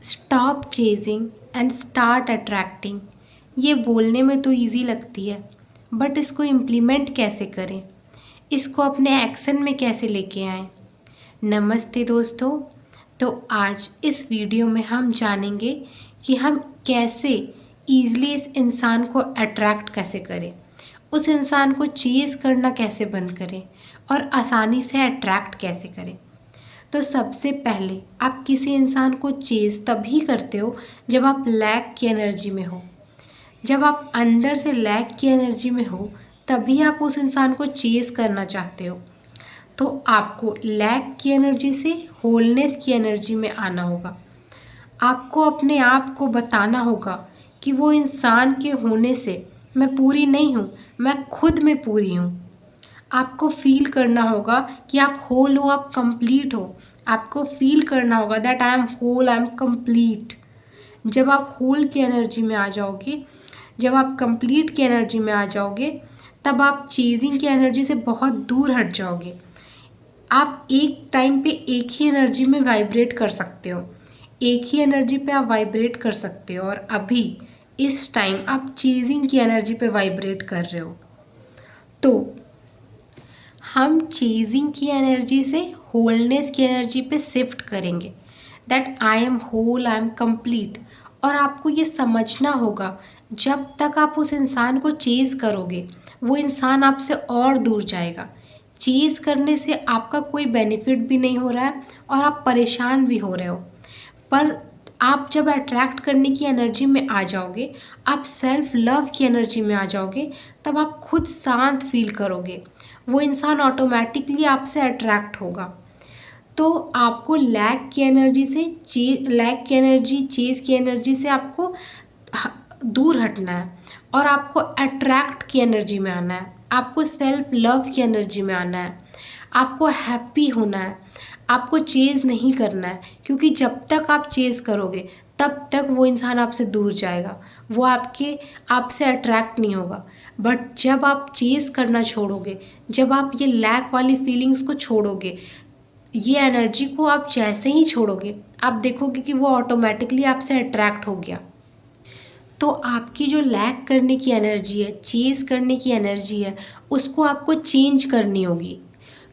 Stop chasing and start attracting. ये बोलने में तो इजी लगती है, बट इसको इम्प्लीमेंट कैसे करें, इसको अपने एक्शन में कैसे लेके आएं। नमस्ते दोस्तों। तो आज इस वीडियो में हम जानेंगे कि हम कैसे ईज़िली इस इंसान को अट्रैक्ट कैसे करें, उस इंसान को चेज़ करना कैसे बंद करें और आसानी से अट्रैक्ट कैसे करें। तो सबसे पहले आप किसी इंसान को चेज़ तभी करते हो जब आप लैक की एनर्जी में हो। जब आप अंदर से लैक की एनर्जी में हो तभी आप उस इंसान को चेज़ करना चाहते हो। तो आपको लैक की एनर्जी से होलनेस की एनर्जी में आना होगा। आपको अपने आप को बताना होगा कि वो इंसान के होने से मैं पूरी नहीं हूँ, मैं खुद में पूरी हूँ। आपको फील करना होगा कि आप होल हो, आप कंप्लीट हो। आपको फील करना होगा that I am whole, I am complete. जब आप होल की एनर्जी में आ जाओगे, जब आप कंप्लीट की एनर्जी में आ जाओगे, तब आप चेजिंग की एनर्जी से बहुत दूर हट जाओगे। आप एक टाइम पे एक ही एनर्जी में वाइब्रेट कर सकते हो, एक ही एनर्जी पे आप वाइब्रेट कर सकते हो, और अभी इस टाइम आप चेजिंग की एनर्जी पे वाइब्रेट कर रहे हो। तो हम चेजिंग की एनर्जी से होलनेस की एनर्जी पे शिफ्ट करेंगे that I am whole, I am complete. और आपको ये समझना होगा जब तक आप उस इंसान को चेज़ करोगे वो इंसान आपसे और दूर जाएगा। चेज़ करने से आपका कोई बेनिफिट भी नहीं हो रहा है और आप परेशान भी हो रहे हो। पर आप जब अट्रैक्ट करने की एनर्जी में आ जाओगे, आप सेल्फ लव की एनर्जी में आ जाओगे, तब आप खुद शांत फील करोगे। वो इंसान ऑटोमेटिकली आपसे अट्रैक्ट होगा। तो आपको लैक की एनर्जी से लैक की एनर्जी, चेज़ की एनर्जी से आपको दूर हटना है और आपको अट्रैक्ट की एनर्जी में आना है। आपको सेल्फ लव की एनर्जी में आना है। आपको हैप्पी होना है। आपको चेज़ नहीं करना है, क्योंकि जब तक आप चेज़ करोगे तब तक वो इंसान आपसे दूर जाएगा, वो आपसे अट्रैक्ट नहीं होगा। बट जब आप चेज़ करना छोड़ोगे, जब आप ये लैक वाली फीलिंग्स को छोड़ोगे, ये एनर्जी को आप जैसे ही छोड़ोगे, आप देखोगे कि वो ऑटोमेटिकली आपसे अट्रैक्ट हो गया। तो आपकी जो लैक करने की एनर्जी है, चेज़ करने की एनर्जी है, उसको आपको चेंज करनी होगी,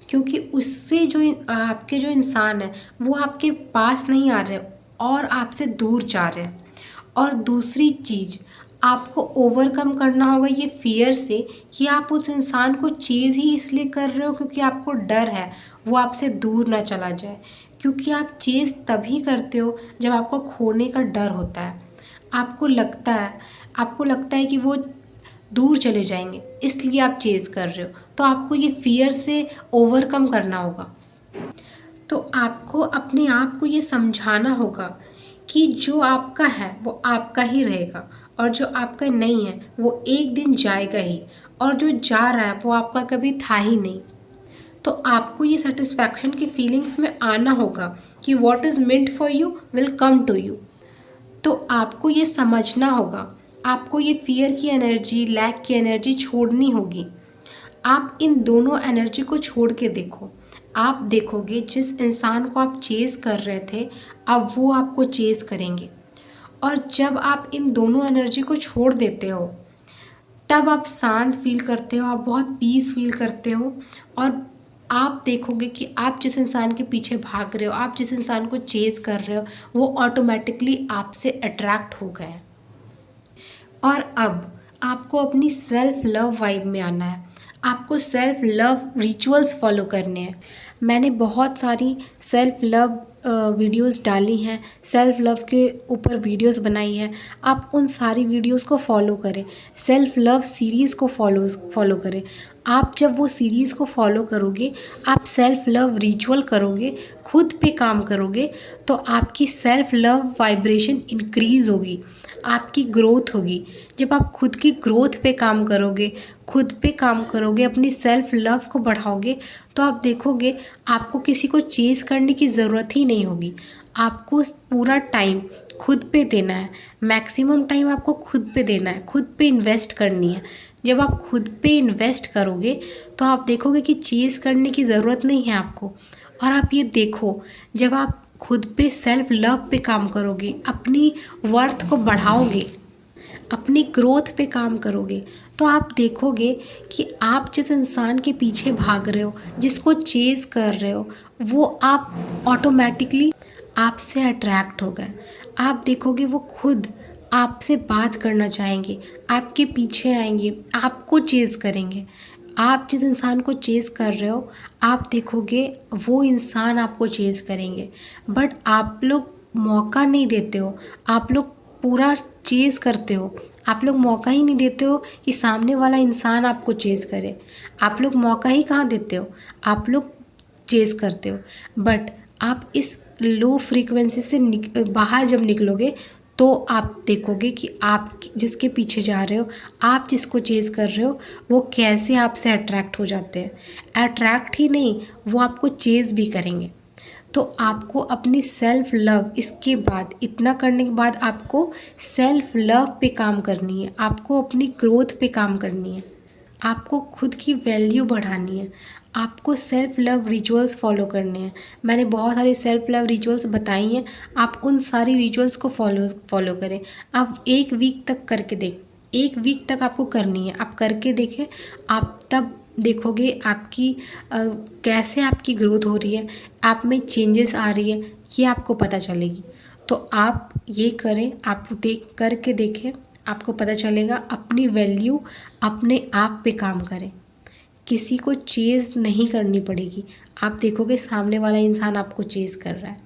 क्योंकि उससे जो आपके जो इंसान है वो आपके पास नहीं आ रहे और आपसे दूर जा रहे हैं। और दूसरी चीज़, आपको ओवरकम करना होगा ये फियर से कि आप उस इंसान को चेज़ ही इसलिए कर रहे हो क्योंकि आपको डर है वो आपसे दूर ना चला जाए। क्योंकि आप चेज़ तभी करते हो जब आपको खोने का डर होता है। आपको लगता है कि वो दूर चले जाएंगे, इसलिए आप चेज़ कर रहे हो। तो आपको ये फियर से ओवरकम करना होगा। तो आपको अपने आप को ये समझाना होगा कि जो आपका है वो आपका ही रहेगा और जो आपका नहीं है वो एक दिन जाएगा ही, और जो जा रहा है वो आपका कभी था ही नहीं। तो आपको ये सेटिस्फैक्शन की फीलिंग्स में आना होगा कि what is meant for you will come to you. तो आपको ये समझना होगा, आपको ये फियर की एनर्जी, लैक की एनर्जी छोड़नी होगी। आप इन दोनों एनर्जी को छोड़ के देखो। आप देखोगे जिस इंसान को आप चेज़ कर रहे थे, अब वो आपको चेज़ करेंगे। और जब आप इन दोनों एनर्जी को छोड़ देते हो, तब आप शांत फील करते हो, आप बहुत पीस फील करते हो। और आप देखोगे कि आप जिस इंसान के पीछे भाग रहे हो, आप जिस इंसान को चेज़ कर रहे हो, वो ऑटोमेटिकली आपसे अट्रैक्ट हो गए। और अब आपको अपनी सेल्फ लव वाइब में आना है। आपको सेल्फ लव रिचुअल्स फॉलो करने हैं। मैंने बहुत सारी सेल्फ लव वीडियोस डाली हैं, सेल्फ लव के ऊपर वीडियोस बनाई हैं। आप उन सारी वीडियोस को फॉलो करें, सेल्फ लव सीरीज़ को फॉलो करें। आप जब वो सीरीज़ को फॉलो करोगे, आप सेल्फ लव रिचुअल करोगे, खुद पे काम करोगे, तो आपकी सेल्फ लव वाइब्रेशन इंक्रीज़ होगी, आपकी ग्रोथ होगी। जब आप खुद की ग्रोथ पे काम करोगे, खुद पे काम करोगे, अपनी सेल्फ लव को बढ़ाओगे, तो आप देखोगे आपको किसी को चेज़ करने की ज़रूरत ही नहीं होगी। आपको पूरा टाइम खुद पे देना है, मैक्सिमम टाइम आपको खुद पे देना है, खुद पे इन्वेस्ट करनी है। जब आप खुद पे इन्वेस्ट करोगे तो आप देखोगे कि चेज़ करने की ज़रूरत नहीं है आपको। और आप ये देखो, जब आप खुद पे सेल्फ लव पे काम करोगे, अपनी वर्थ को बढ़ाओगे, अपनी ग्रोथ पे काम करोगे, तो आप देखोगे कि आप जिस इंसान के पीछे भाग रहे हो, जिसको चेज़ कर रहे हो, वो आप ऑटोमेटिकली आपसे अट्रैक्ट हो गए। आप देखोगे वो खुद आपसे बात करना चाहेंगे, आपके पीछे आएँगे, आपको चेज़ करेंगे। आप जिस इंसान को चेज़ कर रहे हो, आप देखोगे वो इंसान आपको चेज़ करेंगे। बट आप लोग मौका नहीं देते हो, आप लोग पूरा चेज़ करते हो। आप लोग मौका ही नहीं देते हो कि सामने वाला इंसान आपको चेज़ करे। आप लोग मौका ही कहाँ देते हो, आप लोग चेज़ करते हो। बट आप इस लो फ्रीक्वेंसी से बाहर जब निकलोगे, तो आप देखोगे कि आप जिसके पीछे जा रहे हो, आप जिसको चेज़ कर रहे हो, वो कैसे आपसे अट्रैक्ट हो जाते हैं। अट्रैक्ट ही नहीं, वो आपको चेज़ भी करेंगे। तो आपको अपनी सेल्फ लव, इसके बाद इतना करने के बाद आपको सेल्फ लव पे काम करनी है, आपको अपनी ग्रोथ पे काम करनी है, आपको खुद की वैल्यू बढ़ानी है, आपको सेल्फ लव रिचुअल्स फॉलो करने हैं। मैंने बहुत सारे सेल्फ लव रिचुअल्स बताई हैं, आप उन सारी रिचुअल्स को फॉलो करें। आप 1 वीक तक करके 1 वीक तक आपको करनी है, आप करके देखें। आप तब देखोगे आपकी कैसे आपकी ग्रोथ हो रही है, आप में चेंजेस आ रही है, ये आपको पता चलेगी। तो आप ये करें, आप करके देखें, आपको पता चलेगा। अपनी वैल्यू अपने आप पे काम करें, किसी को चेज़ नहीं करनी पड़ेगी। आप देखोगे सामने वाला इंसान आपको चेज़ कर रहा है।